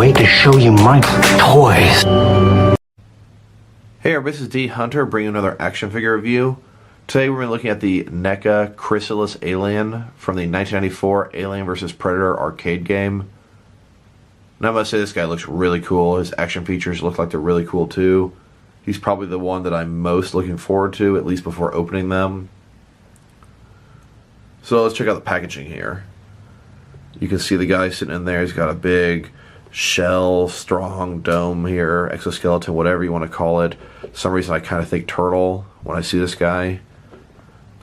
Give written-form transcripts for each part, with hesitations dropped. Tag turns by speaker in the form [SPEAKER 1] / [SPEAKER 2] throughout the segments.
[SPEAKER 1] wait to show you my toys.
[SPEAKER 2] Hey everybody, this is D Hunter bringing another action figure review. Today we're going to be looking at the Neca Chrysalis Alien from the 1994 Alien vs. Predator arcade game. Now I must say this guy looks really cool. His action features look like they're really cool too. He's probably the one that I'm most looking forward to, at least before opening them. So let's check out the packaging here. You can see the guy sitting in there. He's got a big shell, strong dome here, exoskeleton, whatever you want to call it. For some reason I kind of think turtle when I see this guy.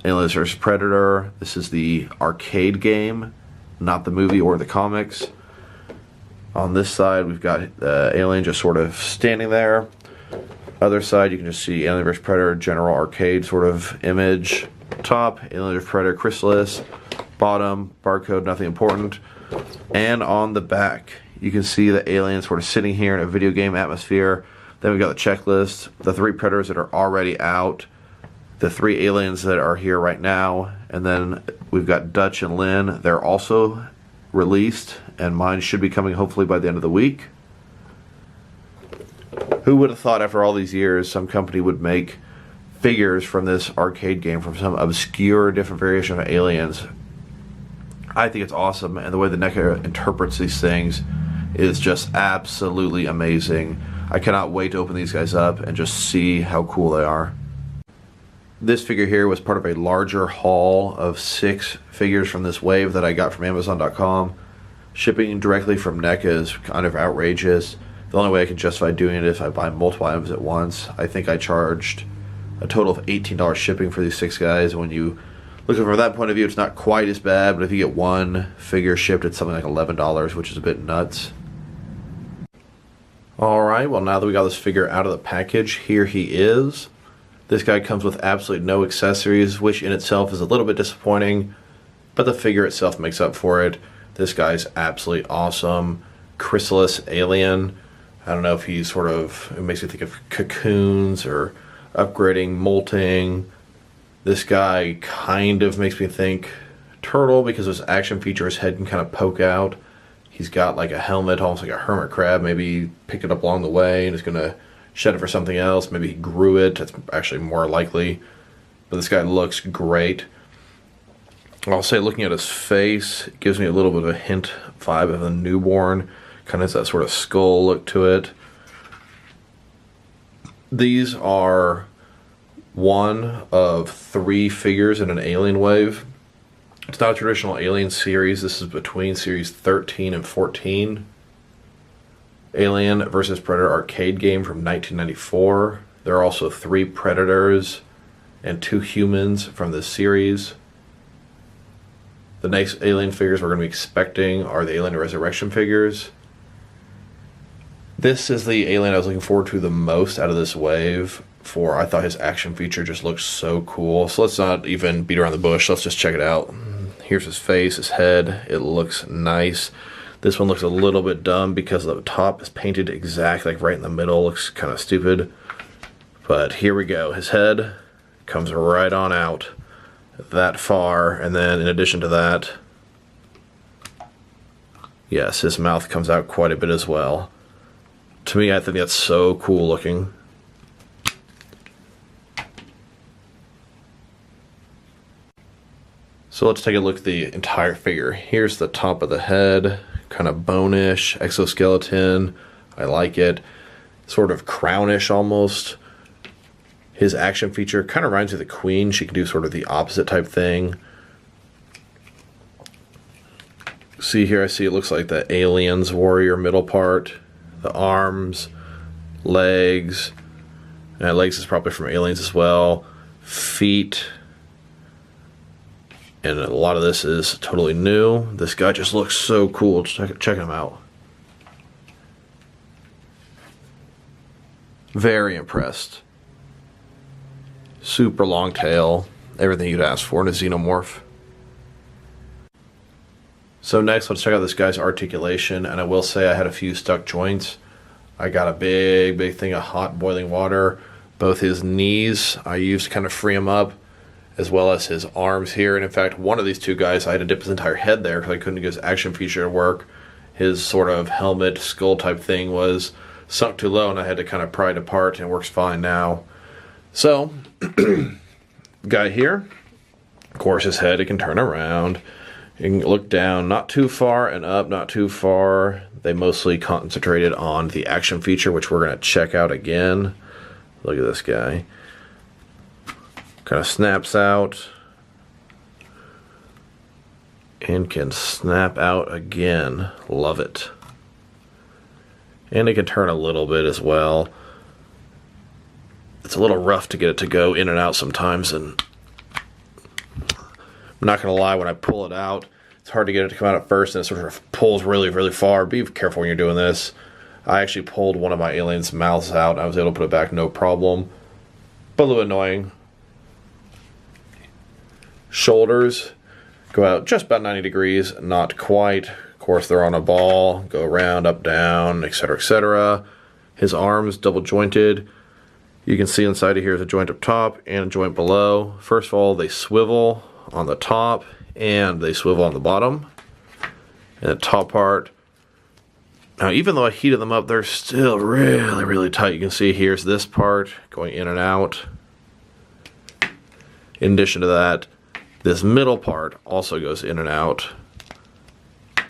[SPEAKER 2] Alien vs. Predator. This is the arcade game, not the movie or the comics. On this side we've got Alien just sort of standing there. Other side you can just see Alien vs. Predator general arcade sort of image. Top, Alien vs. Predator Chrysalis. Bottom, barcode, nothing important. And on the back you can see the alien sort of sitting here in a video game atmosphere. Then we've got the checklist, the 3 predators that are already out, the 3 aliens that are here right now, and then we've got Dutch and Lynn. They're also released, and mine should be coming hopefully by the end of the week. Who would have thought after all these years some company would make figures from this arcade game, from some obscure different variation of aliens? I think it's awesome, and the way the Neca interprets these things is just absolutely amazing. I cannot wait to open these guys up and just see how cool they are. This figure here was part of a larger haul of 6 figures from this wave that I got from Amazon.com. Shipping directly from Neca is kind of outrageous. The only way I can justify doing it is if I buy multiple items at once. I think I charged a total of $18 shipping for these 6 guys. When you look from that point of view, it's not quite as bad, but if you get one figure shipped, it's something like $11, which is a bit nuts. Alright, well now that we got this figure out of the package, here he is. This guy comes with absolutely no accessories, which in itself is a little bit disappointing, but the figure itself makes up for it. This guy's absolutely awesome. Chrysalis Alien. I don't know if he's sort of, it makes me think of cocoons or upgrading, molting. This guy kind of makes me think turtle because his action feature, his head can kind of poke out. He's got like a helmet, almost like a hermit crab. Maybe he picked it up along the way and is going to shed it for something else. Maybe he grew it. That's actually more likely. But this guy looks great. I'll say looking at his face, it gives me a little bit of a hint vibe of a newborn. Kind of has that sort of skull look to it. These are one of 3 figures in an Alien wave. It's not a traditional Alien series. This is between series 13 and 14. Alien vs. Predator arcade game from 1994. There are also 3 predators and 2 humans from this series. The next Alien figures we're going to be expecting are the Alien Resurrection figures. This is the Alien I was looking forward to the most out of this wave. I thought his action feature just looked so cool. So let's not even beat around the bush. Let's just check it out. Here's his face, his head. It looks nice. This one looks a little bit dumb because the top is painted exactly like right in the middle. Looks kind of stupid. But here we go. His head comes right on out that far. And then in addition to that, yes, his mouth comes out quite a bit as well. To me, I think that's so cool looking. So let's take a look at the entire figure. Here's the top of the head, kind of bone-ish, exoskeleton. I like it. Sort of crownish almost. His action feature kind of reminds me of the Queen. She can do sort of the opposite type thing. See here, I see it looks like the Alien's warrior middle part. The arms, legs. Legs is probably from Aliens as well. Feet. And a lot of this is totally new. This guy just looks so cool. Check him out. Very impressed. Super long tail. Everything you'd ask for in a xenomorph. So next, let's check out this guy's articulation. And I will say I had a few stuck joints. I got a big thing of hot boiling water. Both his knees I used to kind of free him up, as well as his arms here. And in fact, one of these 2 guys, I had to dip his entire head there because I couldn't get his action feature to work. his sort of helmet skull type thing was sunk too low, and I had to kind of pry it apart, and it works fine now. So, guy here, of course, his head, it can turn around. You can look down, not too far, and up, not too far. They mostly concentrated on the action feature, which we're going to check out again. Look at this guy. Kind of snaps out. And can snap out again. Love it. And it can turn a little bit as well. It's a little rough to get it to go in and out sometimes, and I'm not going to lie, when I pull it out, it's hard to get it to come out at first, and it sort of pulls really, really far. Be careful when you're doing this. I actually pulled one of my aliens' mouths out, and I was able to put it back no problem. But a little annoying. Shoulders go out just about 90 degrees, not quite. Of course, they're on a ball, go around, up, down, etc., etc. His arms double jointed. You can see inside of here is a joint up top and a joint below. First of all, they swivel on the top and they swivel on the bottom. And the top part, now even though I heated them up, they're still really, really tight. You can see here's this part going in and out. In addition to that, this middle part also goes in and out.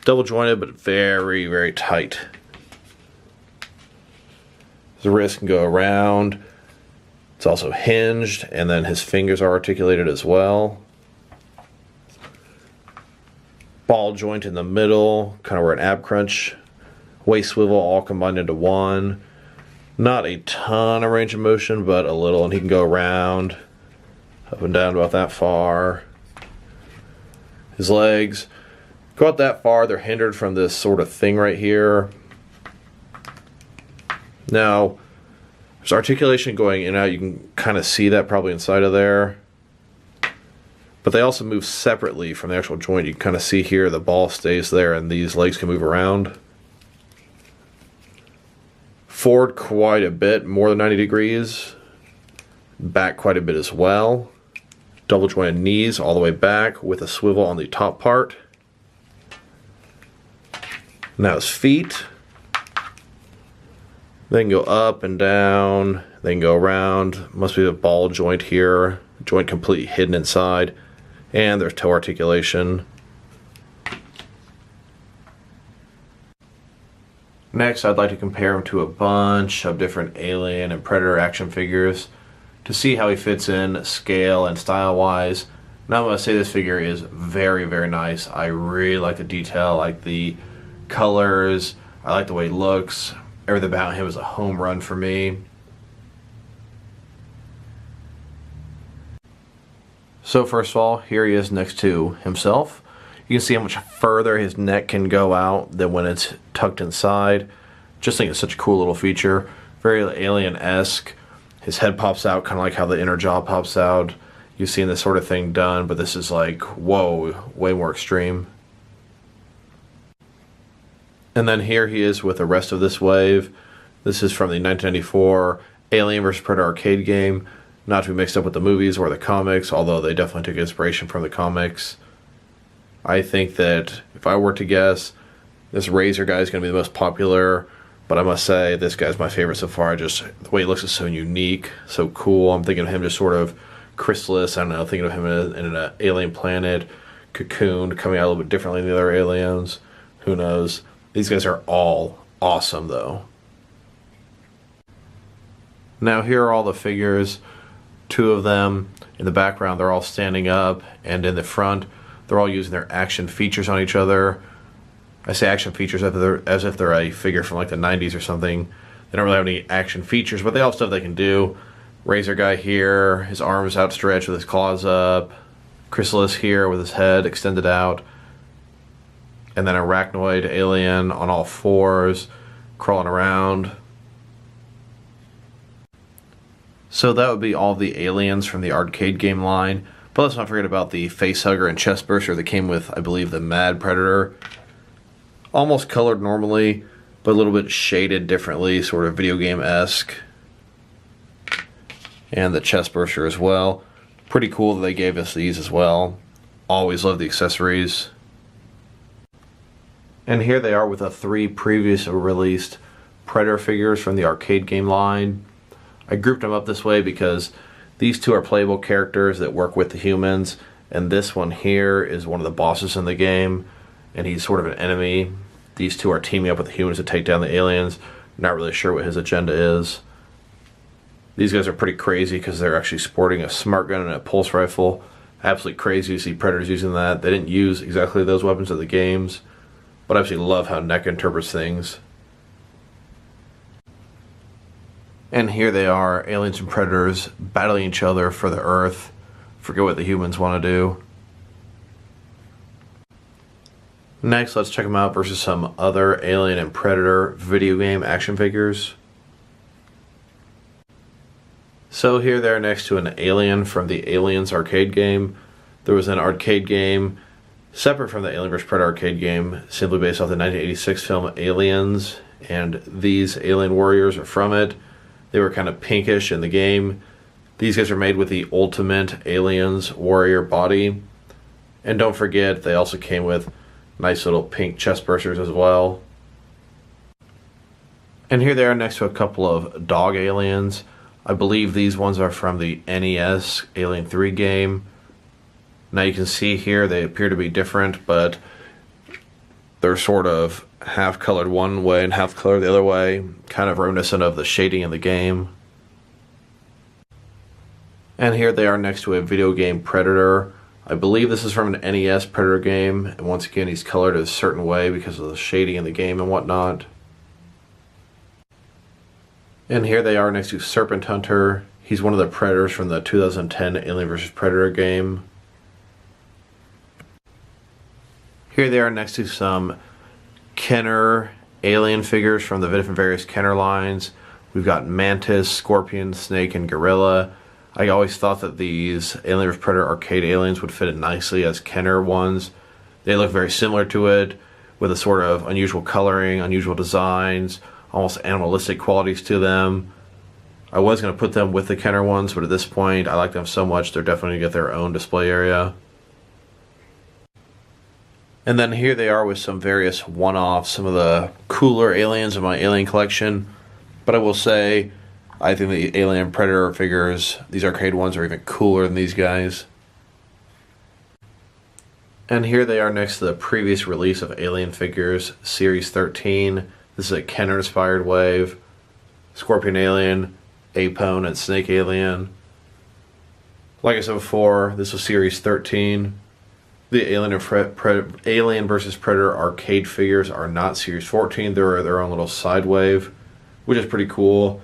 [SPEAKER 2] Double jointed, but very, very tight. The wrist can go around. It's also hinged, and then his fingers are articulated as well. Ball joint in the middle, kind of where an ab crunch. Waist swivel all combined into one. Not a ton of range of motion, but a little, and he can go around, up and down about that far. His legs go out that far. They're hindered from this sort of thing right here. Now, there's articulation going in and out. You can kind of see that probably inside of there. But they also move separately from the actual joint. You can kind of see here the ball stays there and these legs can move around. Forward quite a bit, more than 90 degrees. Back quite a bit as well. Double jointed knees all the way back with a swivel on the top part. Now his feet. They can go up and down. They can go around. Must be a ball joint here. Joint completely hidden inside. And there's toe articulation. Next, I'd like to compare him to a bunch of different Alien and Predator action figures to see how he fits in scale and style-wise. Now I'm going to say this figure is very, very nice. I really like the detail, I like the colors, I like the way he looks. Everything about him is a home run for me. So first of all, here he is next to himself. You can see how much further his neck can go out than when it's tucked inside. Just think it's such a cool little feature. Very Alien-esque. His head pops out, kind of like how the inner jaw pops out. You've seen this sort of thing done, but this is like, whoa, way more extreme. And then here he is with the rest of this wave. This is from the 1994 Alien vs. Predator arcade game. Not to be mixed up with the movies or the comics, although they definitely took inspiration from the comics. I think that if I were to guess, this Razor guy is going to be the most popular, but I must say this guy's my favorite so far. Just the way he looks is so unique, so cool. I'm thinking of him just sort of Chrysalis, I don't know, thinking of him in an alien planet, cocooned, coming out a little bit differently than the other aliens. Who knows? These guys are all awesome, though. Now here are all the figures. Two of them in the background, they're all standing up, and in the front, they're all using their action features on each other. I say action features as if they're a figure from like the 90s or something. They don't really have any action features, but they all have stuff they can do. Razor guy here, his arms outstretched with his claws up. Chrysalis here with his head extended out. And then arachnoid alien on all fours, crawling around. So that would be all the aliens from the arcade game line. But let's not forget about the facehugger and chestburster that came with, I believe, the Mad Predator. Almost colored normally, but a little bit shaded differently, sort of video game-esque. And the chestburster as well. Pretty cool that they gave us these as well. Always love the accessories. And here they are with the 3 previous released Predator figures from the arcade game line. I grouped them up this way because these 2 are playable characters that work with the humans, and this one here is one of the bosses in the game, and he's sort of an enemy. These 2 are teaming up with the humans to take down the aliens. Not really sure what his agenda is. These guys are pretty crazy because they're actually sporting a smart gun and a pulse rifle. Absolutely crazy to see Predators using that. They didn't use exactly those weapons in the games, but I absolutely love how Neca interprets things. And here they are, aliens and Predators battling each other for the Earth. Forget what the humans want to do. Next, let's check them out versus some other Alien and Predator video game action figures. So here they are next to an Alien from the Aliens arcade game. There was an arcade game separate from the Alien vs. Predator arcade game, simply based off the 1986 film Aliens, and these alien warriors are from it. They were kind of pinkish in the game. These guys are made with the Ultimate Aliens warrior body. And don't forget, they also came with nice little pink chest bursters as well. And here they are next to a couple of dog aliens. I believe these ones are from the NES Alien 3 game. Now you can see here they appear to be different, but they're sort of half colored one way and half colored the other way, kind of reminiscent of the shading in the game. And here they are next to a video game Predator. I believe this is from an NES Predator game, and once again he's colored a certain way because of the shading in the game and whatnot. And here they are next to Serpent Hunter. He's one of the Predators from the 2010 Alien vs. Predator game. Here they are next to some Kenner alien figures from the different various Kenner lines. We've got Mantis, Scorpion, Snake, and Gorilla. I always thought that these Alien vs. Predator arcade aliens would fit in nicely as Kenner ones. They look very similar to it, with a sort of unusual coloring, unusual designs, almost animalistic qualities to them. I was going to put them with the Kenner ones, but at this point I like them so much they're definitely going to get their own display area. And then here they are with some various one-offs, some of the cooler aliens in my Alien collection. But I will say, I think the Alien Predator figures, these arcade ones, are even cooler than these guys. And here they are next to the previous release of Alien figures, Series 13. This is a Kenner-inspired wave. Scorpion Alien, Apone, and Snake Alien. Like I said before, this was Series 13. The Alien vs. Predator arcade figures are not Series 14. They're their own little side wave, which is pretty cool.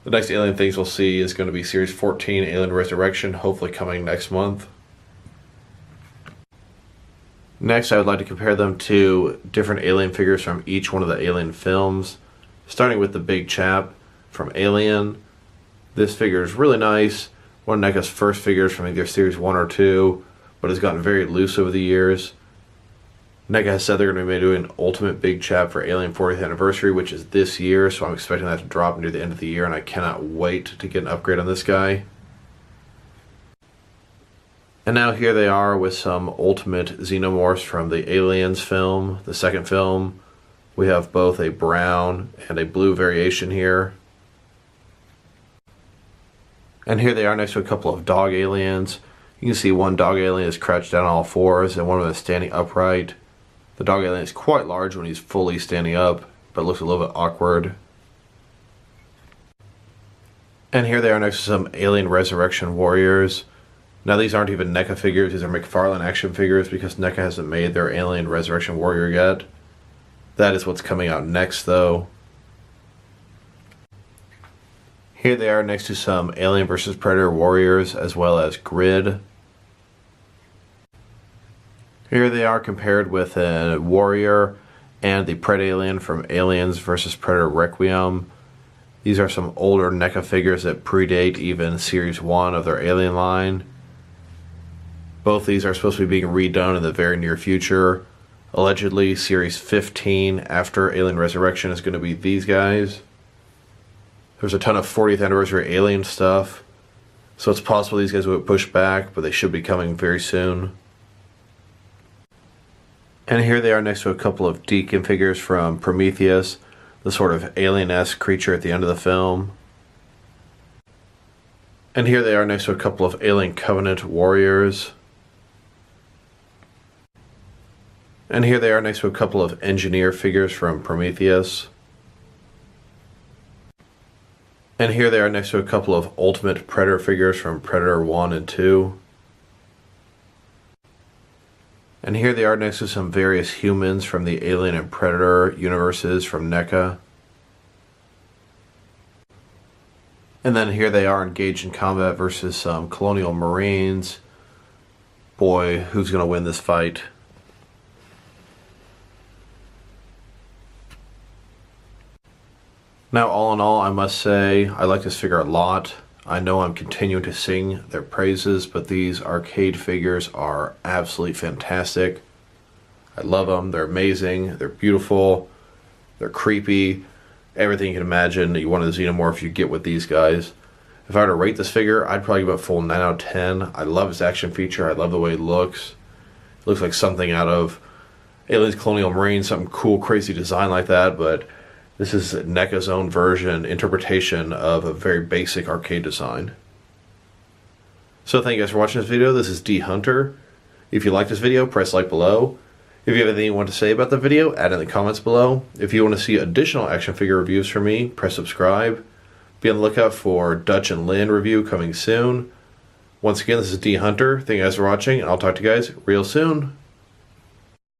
[SPEAKER 2] The next Alien things we'll see is going to be Series 14, Alien Resurrection, hopefully coming next month. Next, I would like to compare them to different Alien figures from each one of the Alien films, starting with the big chap from Alien. This figure is really nice. One of NECA's first figures from either Series 1 or 2, but has gotten very loose over the years. NECA has said they're going to be doing an Ultimate Big Chap for Alien 40th Anniversary, which is this year, so I'm expecting that to drop near the end of the year, and I cannot wait to get an upgrade on this guy. And now here they are with some Ultimate Xenomorphs from the Aliens film, the second film. We have both a brown and a blue variation here. And here they are next to a couple of dog aliens. You can see one dog alien is crouched down on all fours and one of them is standing upright. The dog alien is quite large when he's fully standing up, but looks a little bit awkward. And here they are next to some Alien Resurrection Warriors. Now these aren't even NECA figures, these are McFarlane action figures because NECA hasn't made their Alien Resurrection Warrior yet. That is what's coming out next though. Here they are next to some Alien vs. Predator Warriors as well as Grid. Here they are compared with a Warrior and the Predalien from Aliens vs. Predator Requiem. These are some older NECA figures that predate even Series 1 of their Alien line. Both these are supposed to be being redone in the very near future. Allegedly, Series 15 after Alien Resurrection is going to be these guys. There's a ton of 40th Anniversary Alien stuff, so it's possible these guys will get pushed back, but they should be coming very soon. And here they are next to a couple of Deacon figures from Prometheus, the sort of alien-esque creature at the end of the film. And here they are next to a couple of Alien Covenant warriors. And here they are next to a couple of engineer figures from Prometheus. And here they are next to a couple of Ultimate Predator figures from Predator 1 and 2. And here they are next to some various humans from the Alien and Predator universes from Neca. And then here they are engaged in combat versus some Colonial Marines. Boy, who's going to win this fight? Now, all in all, I must say, I like this figure a lot. I know I'm continuing to sing their praises, but these arcade figures are absolutely fantastic. I love them. They're amazing. They're beautiful. They're creepy. Everything you can imagine you want a Xenomorph, you get with these guys. If I were to rate this figure, I'd probably give it a full 9 out of 10. I love its action feature. I love the way it looks. It looks like something out of Aliens Colonial Marines, something cool, crazy design like that, but this is NECA's own version, interpretation of a very basic arcade design. So thank you guys for watching this video. This is D Hunter. If you like this video, press like below. If you have anything you want to say about the video, add in the comments below. If you want to see additional action figure reviews from me, press subscribe. Be on the lookout for Dutch and Lynn review coming soon. Once again, this is D Hunter. Thank you guys for watching, and I'll talk to you guys real soon.